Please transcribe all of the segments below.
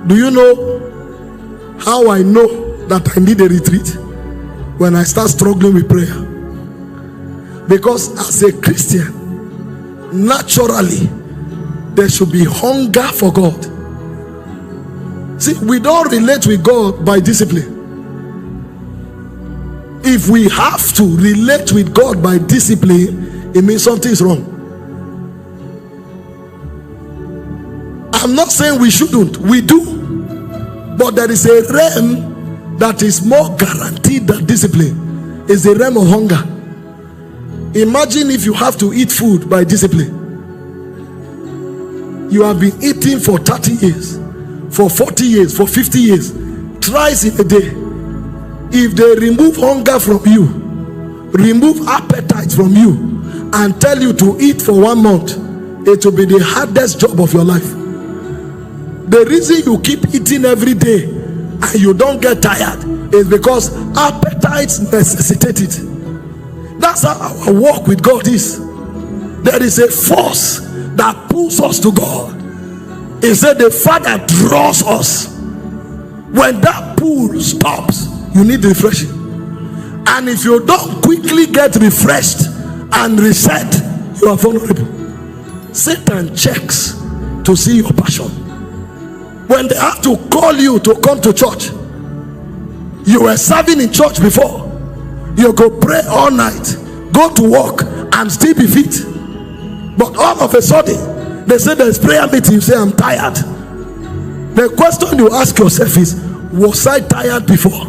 Do you know how I know that I need a retreat? When I start struggling with prayer. Because as a Christian, naturally there should be hunger for God. See, we don't relate with God by discipline. If we have to relate with God by discipline, it means something is wrong. I'm not saying we shouldn't, we do. But there is a realm that is more guaranteed than discipline. It's the realm of hunger. Imagine if you have to eat food by discipline. You have been eating for 30 years, for 40 years, for 50 years, thrice in a day. If they remove hunger from you, remove appetite from you, and tell you to eat for 1 month, it will be the hardest job of your life. The reason you keep eating every day and you don't get tired is because appetites necessitate it. That's how our walk with God is. There is a force that pulls us to God. He said the Father draws us. When that pull stops, you need refreshing. And if you don't quickly get refreshed and reset, you are vulnerable. Satan checks to see your passion. When they have to call you to come to church, you were serving in church before, you go pray all night, go to work and still be fit. But all of a sudden they say there's prayer meeting, you say I'm tired. The question you ask yourself is, was I tired before?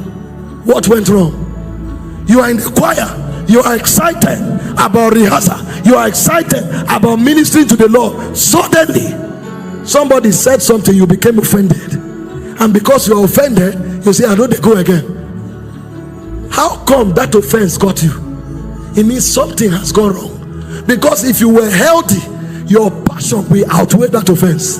What went wrong? You are in the choir, you are excited about rehearsal, you are excited about ministering to the Lord. Suddenly somebody said something, you became offended, and because you are offended, you say, I don't go again. How come that offense got you? It means something has gone wrong. Because if you were healthy, your passion will outweigh that offense.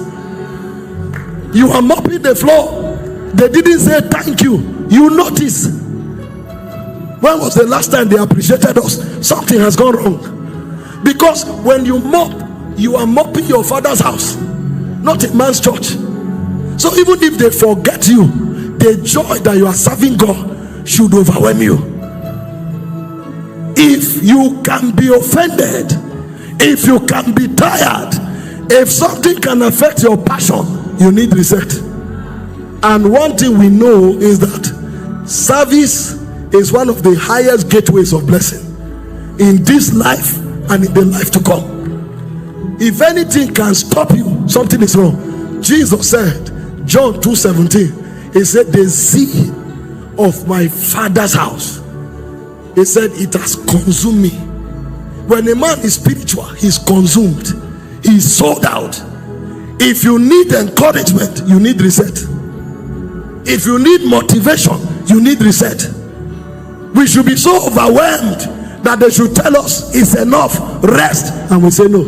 You are mopping the floor, they didn't say thank you. You notice, when was the last time they appreciated us? Something has gone wrong. Because when you mop, you are mopping your father's house, not a man's church. So even if they forget you, the joy that you are serving God should overwhelm you. If you can be offended, if you can be tired, if something can affect your passion, you need reset. And one thing we know is that service is one of the highest gateways of blessing in this life and in the life to come. If anything can stop you, something is wrong. Jesus said, John 2:17, he said, the zeal of my Father's house, he said, it has consumed me. When a man is spiritual, he's consumed, he's sold out. If you need encouragement, you need reset. If you need motivation, you need reset. We should be so overwhelmed that they should tell us it's enough, rest, and we say no.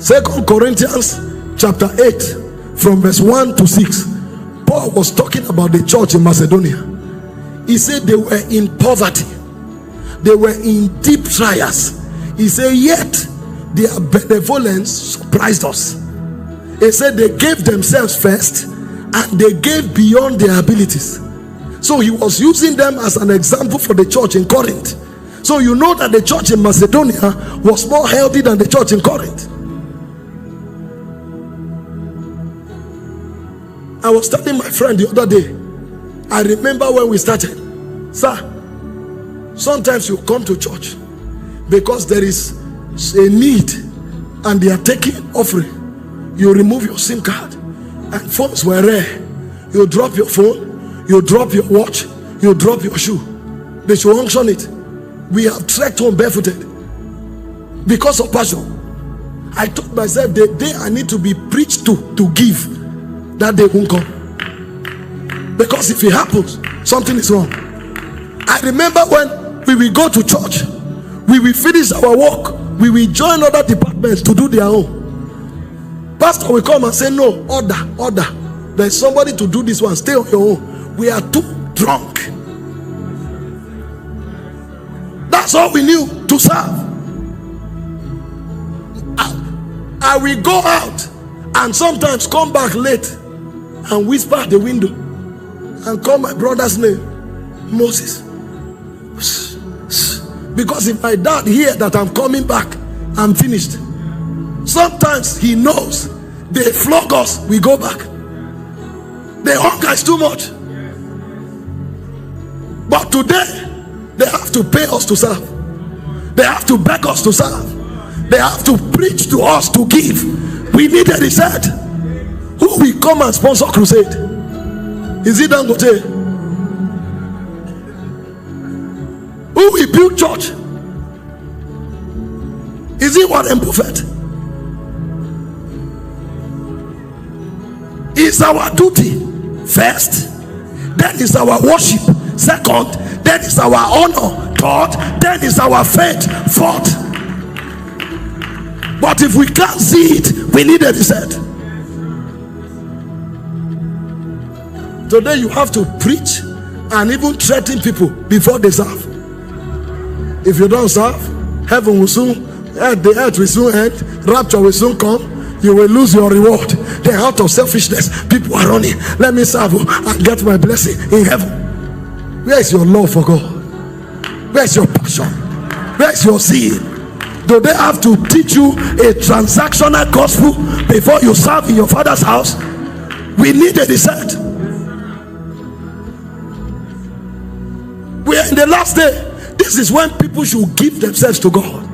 2 Corinthians chapter 8 from verse 1 to 6, Paul was talking about the church in Macedonia. He said they were in poverty, they were in deep trials. He said yet their benevolence surprised us. He said they gave themselves first and they gave beyond their abilities. So he was using them as an example for the church in Corinth. So you know that the church in Macedonia was more healthy than the church in Corinth. I was telling my friend the other day, I remember when we started, sir, sometimes you come to church because there is a need and they are taking offering. You remove your SIM card, and phones were rare. You drop your phone, you drop your watch, you drop your shoe. They should unction it. We have trekked home barefooted because of passion. I told myself the day I need to be preached to give, that day won't come. Because if it happens, something is wrong. I remember when we will go to church, we will finish our work, we will join other departments to do their own. Pastor will come and say, no, order. There's somebody to do this one, stay on your own. We are too drunk. That's all we knew to serve. I will go out and sometimes come back late and whisper at the window and call my brother's name, Moses. Because if my dad hear that I'm coming back, I'm finished. Sometimes he knows they flog us, we go back. The hunger is too much. But today, they have to pay us to serve. They have to beg us to serve. They have to preach to us to give. We need a reset. Who will come and sponsor crusade? Is it Dangote? Who will build church? Is it Warren Buffett? It's our duty first, then is our worship second, then is our honor third, then is our faith fourth. But if we can't see it, we need a reset. Today you have to preach and even threaten people before they serve. If you don't serve, heaven will soon, the earth will soon end, rapture will soon come, you will lose your reward. Then out of selfishness, people are running. Let me serve and get my blessing in heaven. Where is your love for God? Where is your passion? Where is your zeal? Do they have to teach you a transactional gospel before you serve in your father's house? We need a reset. We are in the last day. This is when people should give themselves to God.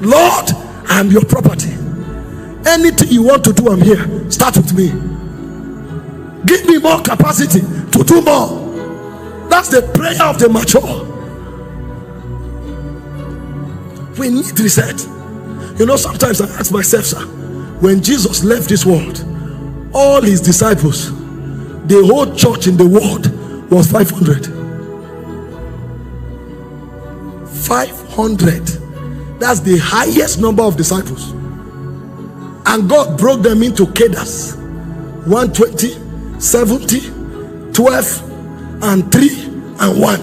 Lord, I am your property. Anything you want to do, I'm here. Start with me. Give me more capacity to do more. That's the prayer of the mature. We need reset. You know, sometimes I ask myself, sir, when Jesus left this world, all his disciples, the whole church in the world was 500. 500. That's the highest number of disciples. And God broke them into cadres: 120, 70, 12, and 3 and 1.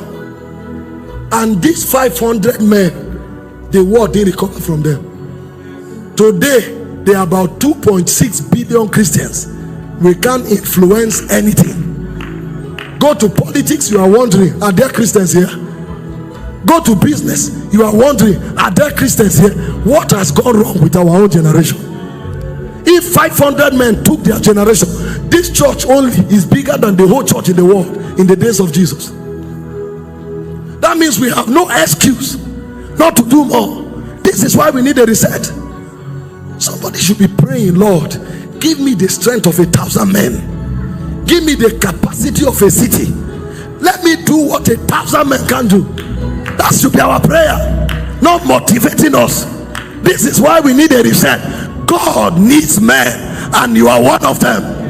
And these 500 men, the world didn't recover from them. Today, there are about 2.6 billion Christians. We can't influence anything. Go to politics, you are wondering, are there Christians here? Go to business, you are wondering, are there Christians here? What has gone wrong with our own generation? If 500 men took their generation, this church only is bigger than the whole church in the world in the days of Jesus. That means we have no excuse not to do more. This is why we need a reset. Somebody should be praying, Lord, give me the strength of 1,000 men. Give me the capacity of a city. Let me do what 1,000 men can do. That should be our prayer, not motivating us. This is why we need a reset. God needs men, and you are one of them.